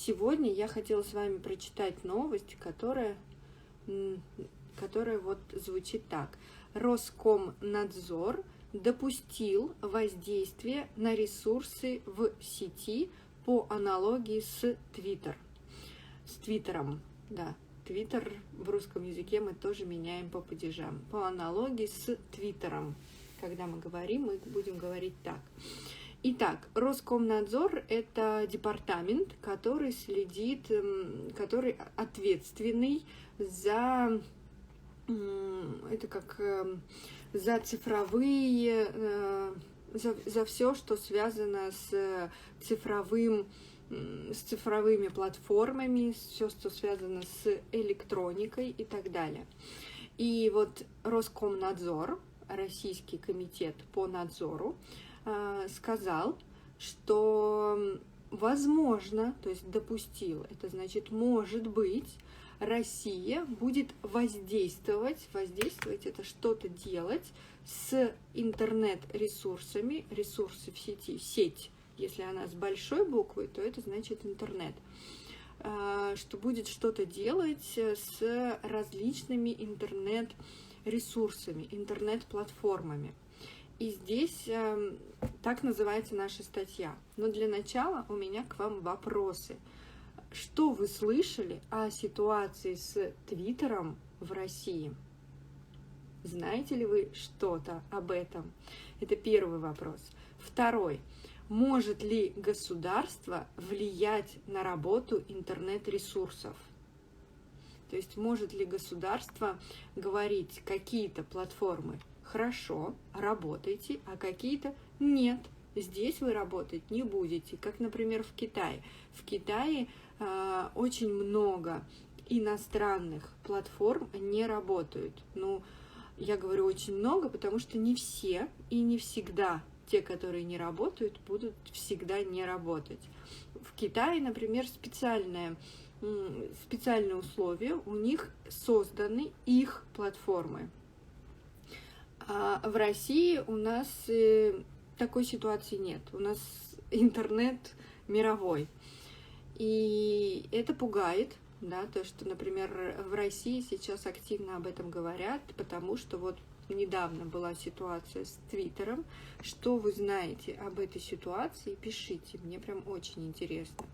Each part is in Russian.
сегодня я хотела с вами прочитать новость, которая вот звучит так. Роскомнадзор допустил воздействие на ресурсы в сети по аналогии с Твиттером. Да, Твиттер в русском языке мы тоже меняем по падежам. По аналогии с Твиттером. Когда мы говорим, мы будем говорить так. Итак, Роскомнадзор – это департамент, который следит, который ответственный за, за цифровые, за все, что связано с цифровыми платформами, все, что связано с электроникой и так далее. И вот Роскомнадзор, Российский комитет по надзору, сказал, что возможно, то есть допустил, это значит, может быть, Россия будет воздействовать это что-то делать с интернет-ресурсами, ресурсы в сеть, если она с большой буквы, то это значит интернет, что будет что-то делать с различными интернет-ресурсами, интернет-платформами. И здесь так называется наша статья. Но для начала у меня к вам вопросы. Что вы слышали о ситуации с Твиттером в России? Знаете ли вы что-то об этом? Это первый вопрос. Второй. Может ли государство влиять на работу интернет-ресурсов? То есть может ли государство говорить, какие-то платформы хорошо, работайте, а какие-то нет, здесь вы работать не будете. Как, например, в Китае. В Китае очень много иностранных платформ не работают. Ну, я говорю очень много, потому что не все и не всегда те, которые не работают, будут всегда не работать. В Китае, например, специальные условия, у них созданы их платформы. А в России у нас такой ситуации нет. У нас интернет мировой. И это пугает, да, то, что, например, в России сейчас активно об этом говорят, потому что вот недавно была ситуация с Твиттером. Что вы знаете об этой ситуации, пишите, мне прям очень интересно.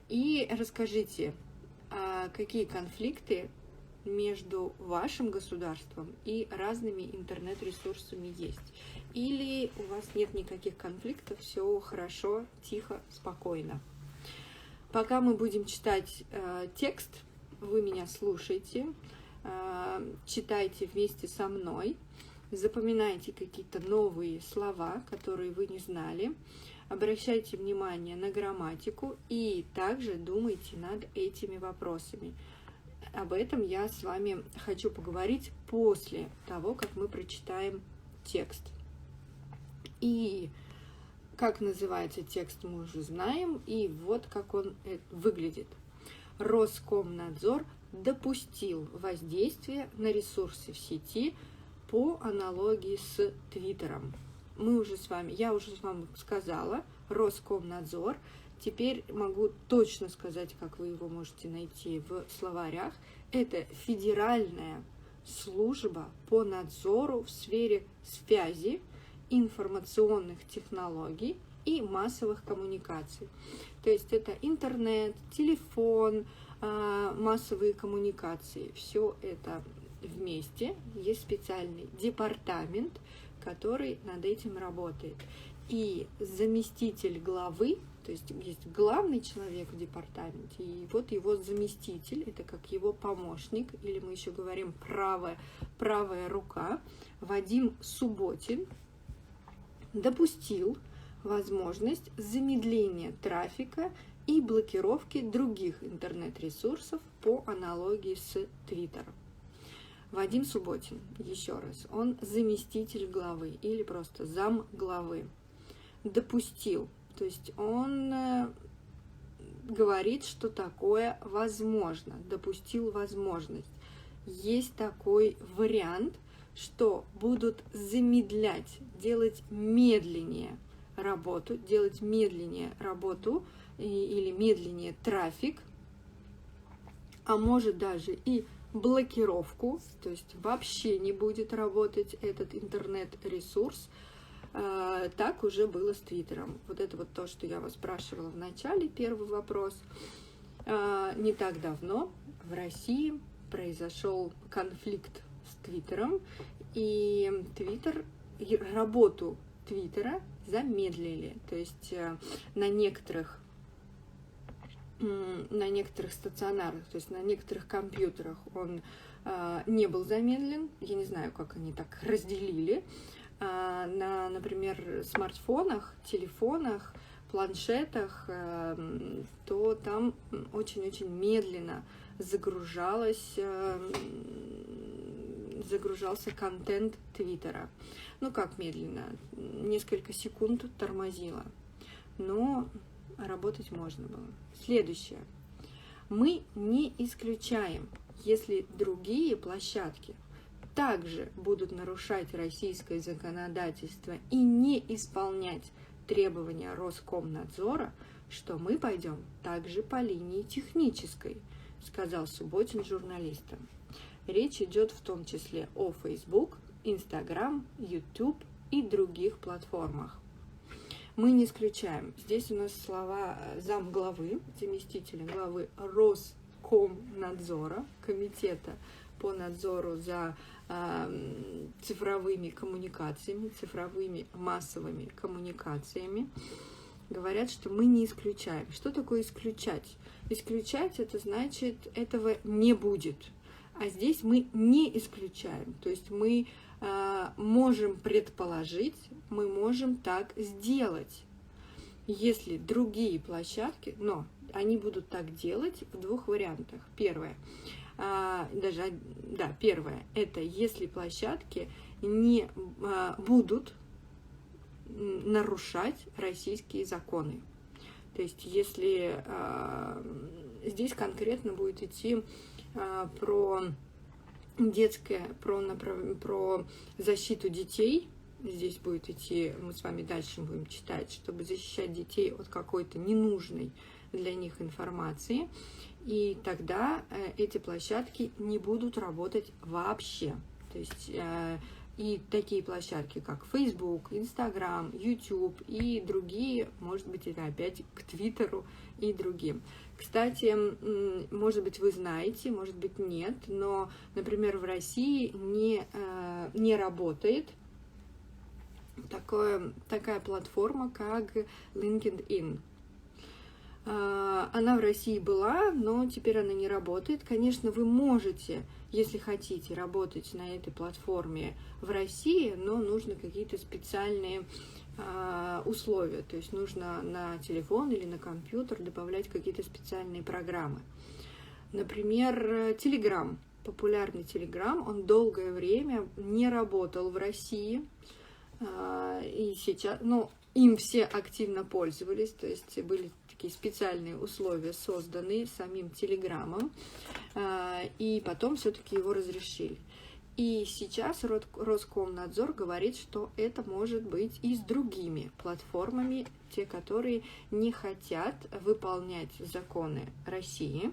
И расскажите, какие конфликты между вашим государством и разными интернет-ресурсами есть. Или у вас нет никаких конфликтов, все хорошо, тихо, спокойно. Пока мы будем читать текст, вы меня слушайте, читайте вместе со мной, запоминайте какие-то новые слова, которые вы не знали, обращайте внимание на грамматику и также думайте над этими вопросами. Об этом я с вами хочу поговорить после того, как мы прочитаем текст. И как называется текст, мы уже знаем, и вот как он выглядит. Роскомнадзор допустил воздействие на ресурсы в сети по аналогии с Твиттером. Я уже с вами сказала, Роскомнадзор. Теперь могу точно сказать, как вы его можете найти в словарях. Это Федеральная служба по надзору в сфере связи, информационных технологий и массовых коммуникаций. То есть это интернет, телефон, массовые коммуникации. Все это вместе. Есть специальный департамент, который над этим работает. И заместитель главы, то есть есть главный человек в департаменте, и вот его заместитель, это как его помощник, или мы еще говорим правая рука, Вадим Субботин, допустил возможность замедления трафика и блокировки других интернет-ресурсов по аналогии с Твиттером. Вадим Субботин, еще раз, он заместитель главы или просто зам главы. Допустил, то есть он говорит, что такое возможно, допустил возможность. Есть такой вариант, что будут замедлять, делать медленнее работу или медленнее трафик, а может даже и блокировку, то есть вообще не будет работать этот интернет-ресурс. Так уже было с Твиттером. Вот это вот то, что я вас спрашивала в начале, первый вопрос. Не так давно в России произошел конфликт с Твиттером, и работу Твиттера замедлили. То есть на некоторых стационарах, то есть на некоторых компьютерах он не был замедлен. Я не знаю, как они так разделили. На, например, смартфонах, телефонах, планшетах, то там очень-очень медленно загружался контент Твиттера. Ну, как медленно? Несколько секунд тормозило. Но работать можно было. Следующее. Мы не исключаем, если другие площадки также будут нарушать российское законодательство и не исполнять требования Роскомнадзора, что мы пойдем также по линии технической, сказал Субботин журналистам. Речь идет в том числе о Facebook, Instagram, YouTube и других платформах. Мы не исключаем. Здесь у нас слова замглавы, заместителя главы Роскомнадзора, комитета по надзору за цифровыми коммуникациями, цифровыми массовыми коммуникациями. Говорят, что мы не исключаем. Что такое исключать? Исключать — это значит, этого не будет. А здесь мы не исключаем. То есть мы можем предположить, мы можем так сделать. Если другие площадки, но они будут так делать в двух вариантах. Первое. Первое – это если площадки не будут нарушать российские законы. То есть если здесь конкретно будет идти про защиту детей, здесь будет идти, мы с вами дальше будем читать, чтобы защищать детей от какой-то ненужной для них информации, и тогда эти площадки не будут работать вообще. То есть и такие площадки, как Facebook, Instagram, YouTube и другие, может быть, это опять к Твиттеру и другим. Кстати, может быть, вы знаете, может быть, нет, но, например, в России не работает такая платформа, как LinkedIn. Она в России была, но теперь она не работает. Конечно, вы можете, если хотите, работать на этой платформе в России, но нужно какие-то специальные условия. То есть нужно на телефон или на компьютер добавлять какие-то специальные программы. Например, Telegram. Популярный Telegram, он долгое время не работал в России. И сейчас, им все активно пользовались, то есть были такие специальные условия созданы самим Телеграмом, и потом все-таки его разрешили. И сейчас Роскомнадзор говорит, что это может быть и с другими платформами, те, которые не хотят выполнять законы России,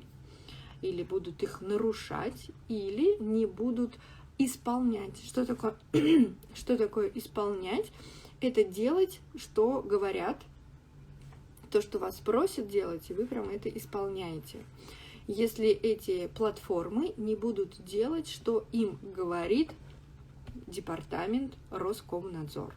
или будут их нарушать, или не будут исполнять. Что такое исполнять? Это делать, что говорят, то, что вас просят делать, и вы прям это исполняете. Если эти платформы не будут делать, что им говорит департамент Роскомнадзор.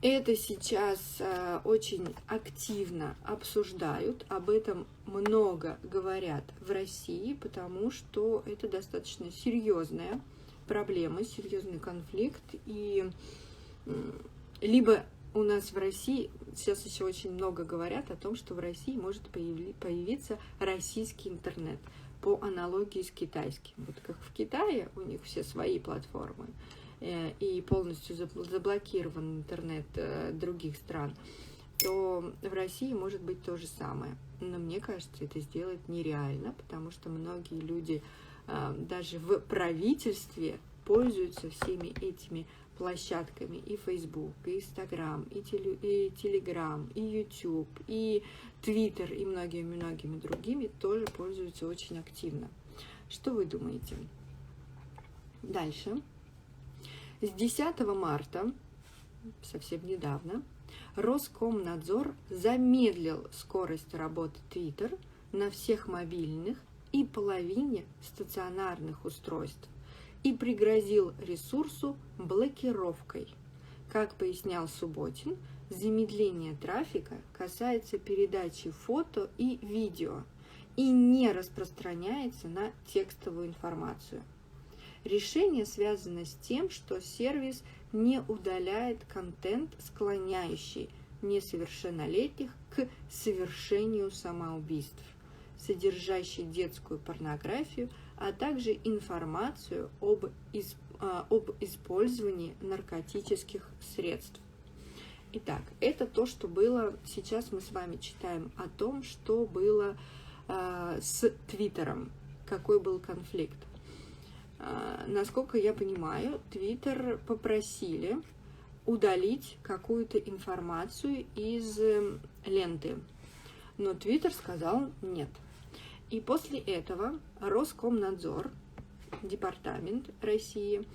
Это сейчас очень активно обсуждают, об этом много говорят в России, потому что это достаточно серьезная проблема, серьезный конфликт. И либо у нас в России, сейчас еще очень много говорят о том, что в России может появиться российский интернет по аналогии с китайским. Вот как в Китае у них все свои платформы, и полностью заблокирован интернет других стран, то в России может быть то же самое. Но мне кажется, это сделать нереально, потому что многие люди даже в правительстве пользуются всеми этими площадками и Facebook, и Instagram, и Telegram, и YouTube, и Twitter, и многими-многими другими тоже пользуются очень активно. Что вы думаете? Дальше. С 10 марта, совсем недавно, Роскомнадзор замедлил скорость работы Twitter на всех мобильных и половине стационарных устройств и пригрозил ресурсу блокировкой. Как пояснял Субботин, замедление трафика касается передачи фото и видео и не распространяется на текстовую информацию. Решение связано с тем, что сервис не удаляет контент, склоняющий несовершеннолетних к совершению самоубийств, содержащий детскую порнографию, а также информацию об использовании наркотических средств. Итак, это то, что было. Сейчас мы с вами читаем о том, что было с Твиттером, какой был конфликт. Насколько я понимаю, Твиттер попросили удалить какую-то информацию из ленты, но Твиттер сказал нет. И после этого Роскомнадзор, департамент России,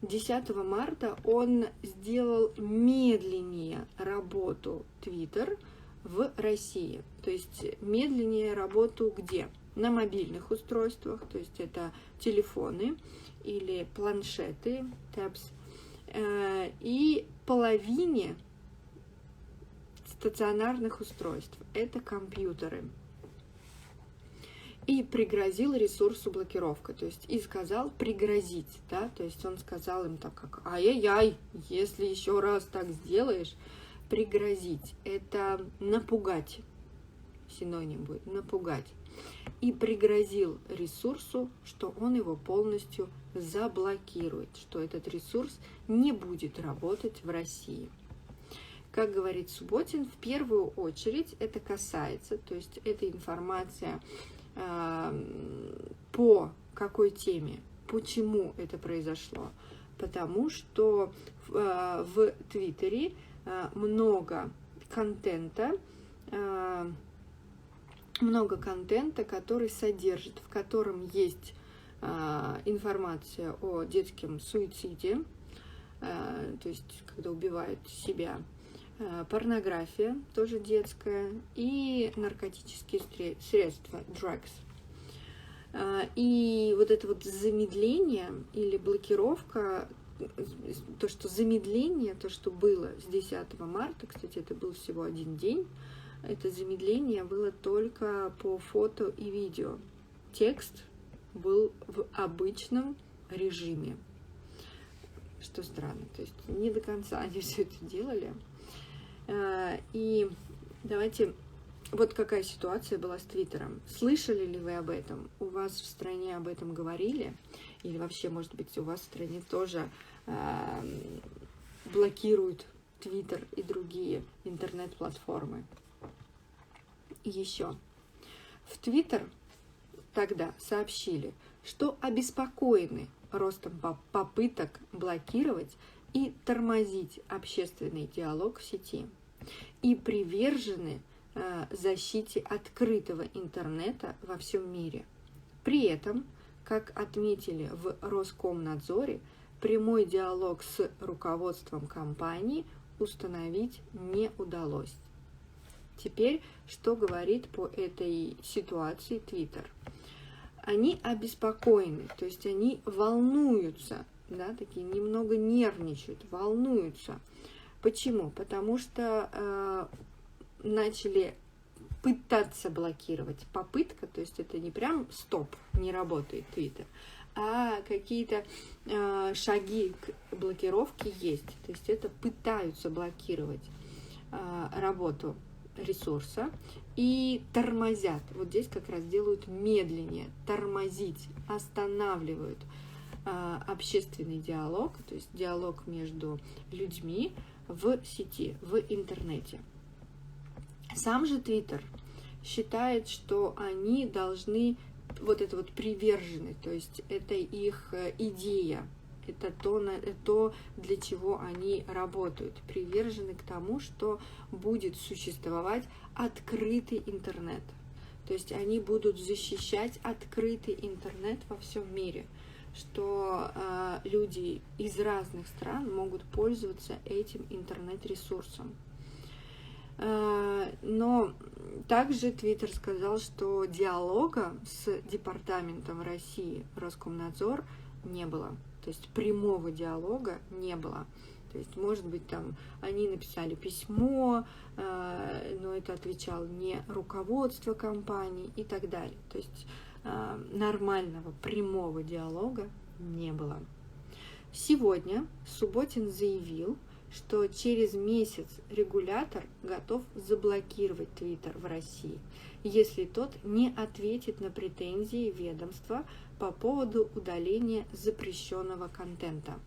10 марта он сделал медленнее работу Twitter в России. То есть медленнее работу где? На мобильных устройствах, то есть это телефоны или планшеты, tabs, и половине стационарных устройств, это компьютеры. И пригрозил ресурсу блокировка, то есть и сказал пригрозить, да, то есть он сказал им так как ай-яй-яй, если еще раз так сделаешь, пригрозить, это напугать, синоним будет, напугать. И пригрозил ресурсу, что он его полностью заблокирует, что этот ресурс не будет работать в России. Как говорит Субботин, в первую очередь это касается, то есть эта информация по какой теме, почему это произошло. Потому что в Твиттере много контента, который содержит, в котором есть информация о детском суициде, то есть когда убивают себя, порнография, тоже детская, и наркотические средства, drugs. И вот это вот замедление или блокировка, то, что замедление, то, что было с 10 марта, кстати, это был всего один день, это замедление было только по фото и видео. Текст был в обычном режиме, что странно, то есть не до конца они все это делали. И давайте, вот какая ситуация была с Твиттером. Слышали ли вы об этом? У вас в стране об этом говорили? Или вообще, может быть, у вас в стране тоже блокируют Твиттер и другие интернет-платформы? И еще. В Твиттер тогда сообщили, что обеспокоены ростом попыток блокировать и тормозить общественный диалог в сети и привержены защите открытого интернета во всем мире. При этом, как отметили в Роскомнадзоре, прямой диалог с руководством компании установить не удалось. Теперь, что говорит по этой ситуации Twitter? Они обеспокоены, то есть они волнуются, да, такие немного нервничают, волнуются. Почему? Потому что начали пытаться блокировать. Попытка, то есть это не прям стоп, не работает Twitter, а какие-то шаги к блокировке есть. То есть это пытаются блокировать работу ресурса и тормозят. Вот здесь как раз делают медленнее, тормозить, останавливают общественный диалог, то есть диалог между людьми в сети, в интернете. Сам же Twitter считает, что они должны, вот это вот привержены, то есть это их идея, Это то, для чего они работают, привержены к тому, что будет существовать открытый интернет. То есть они будут защищать открытый интернет во всем мире, что люди из разных стран могут пользоваться этим интернет-ресурсом. Но также Твиттер сказал, что диалога с департаментом России Роскомнадзор не было. То есть прямого диалога не было. То есть, может быть, там они написали письмо, но это отвечало не руководство компании и так далее. То есть нормального прямого диалога не было. Сегодня Субботин заявил, что через месяц регулятор готов заблокировать Твиттер в России, если тот не ответит на претензии ведомства по поводу удаления запрещенного контента.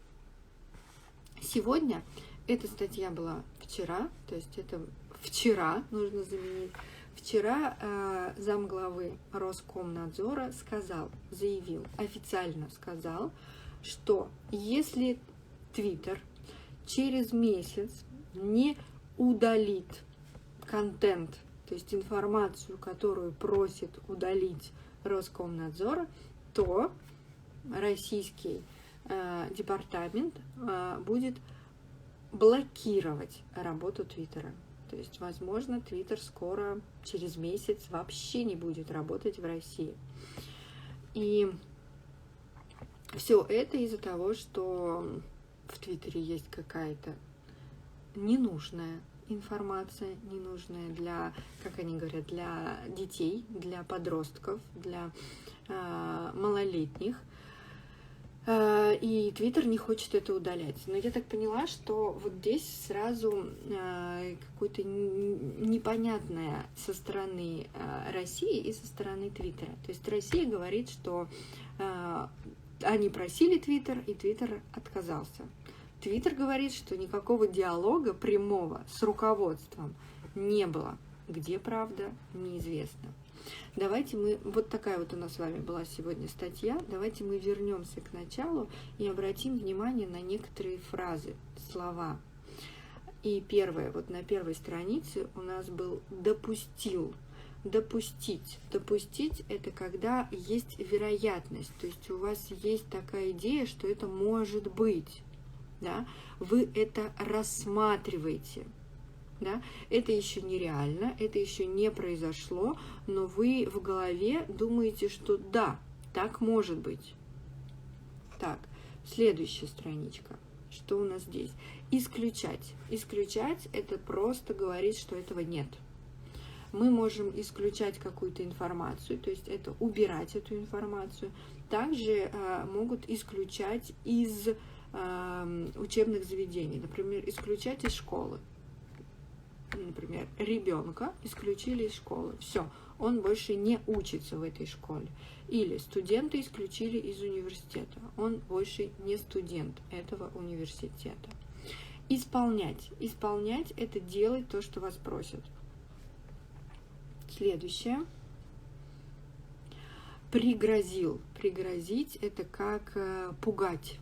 Сегодня эта статья была вчера, то есть это вчера нужно заменить. Вчера замглавы Роскомнадзора заявил, официально сказал, что если Твиттер через месяц не удалит контент, то есть информацию, которую просит удалить Роскомнадзор, то российский департамент будет блокировать работу Твиттера. То есть, возможно, Твиттер скоро, через месяц, вообще не будет работать в России. И все это из-за того, что в Твиттере есть какая-то ненужная информация, ненужная для, как они говорят, для детей, для подростков, для малолетних. И Твиттер не хочет это удалять. Но я так поняла, что вот здесь сразу какое-то непонятное со стороны России и со стороны Твиттера. То есть Россия говорит, что они просили Твиттер, и Твиттер отказался. Твиттер говорит, что никакого диалога прямого с руководством не было. Где правда, неизвестно. Давайте мы, вот такая вот у нас с вами была сегодня статья, давайте мы вернемся к началу и обратим внимание на некоторые фразы, слова. И первое, вот на первой странице у нас был «допустил». Допустить. Допустить – это когда есть вероятность, то есть у вас есть такая идея, что это может быть, да? Вы это рассматриваете. Да? Это еще нереально, это еще не произошло, но вы в голове думаете, что да, так может быть. Так, следующая страничка. Что у нас здесь? Исключать. Исключать – это просто говорить, что этого нет. Мы можем исключать какую-то информацию, то есть это убирать эту информацию. Также могут исключать из учебных заведений, например, исключать из школы. Например, ребенка исключили из школы. Все, он больше не учится в этой школе. Или студента исключили из университета. Он больше не студент этого университета. Исполнять. Исполнять – это делать то, что вас просят. Следующее. Пригрозил. Пригрозить – это как пугать.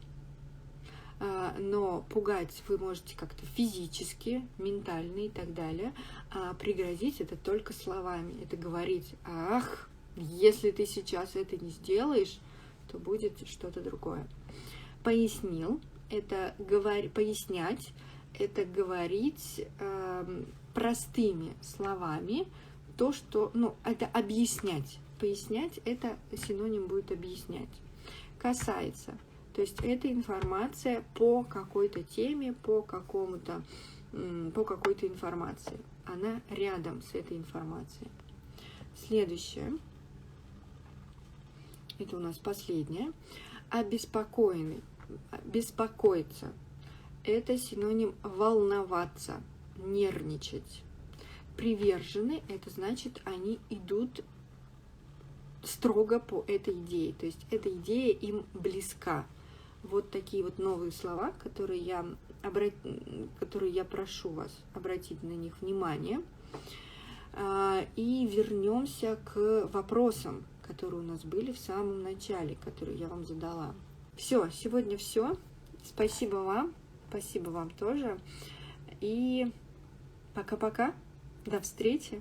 Но пугать вы можете как-то физически, ментально и так далее. А пригрозить это только словами. Это говорить: ах, если ты сейчас это не сделаешь, то будет что-то другое. Пояснил – это пояснять, это говорить простыми словами то, что, это объяснять. Пояснять – это синоним будет объяснять. Касается. То есть это информация по какой-то теме, по какой-то информации. Она рядом с этой информацией. Следующее. Это у нас последнее. Обеспокоенный. Беспокоиться. Это синоним волноваться, нервничать. Привержены. Это значит, они идут строго по этой идее. То есть эта идея им близка. Вот такие вот новые слова, которые я прошу вас обратить на них внимание. И вернемся к вопросам, которые у нас были в самом начале, которые я вам задала. Все, сегодня все. Спасибо вам тоже. И пока-пока. До встречи.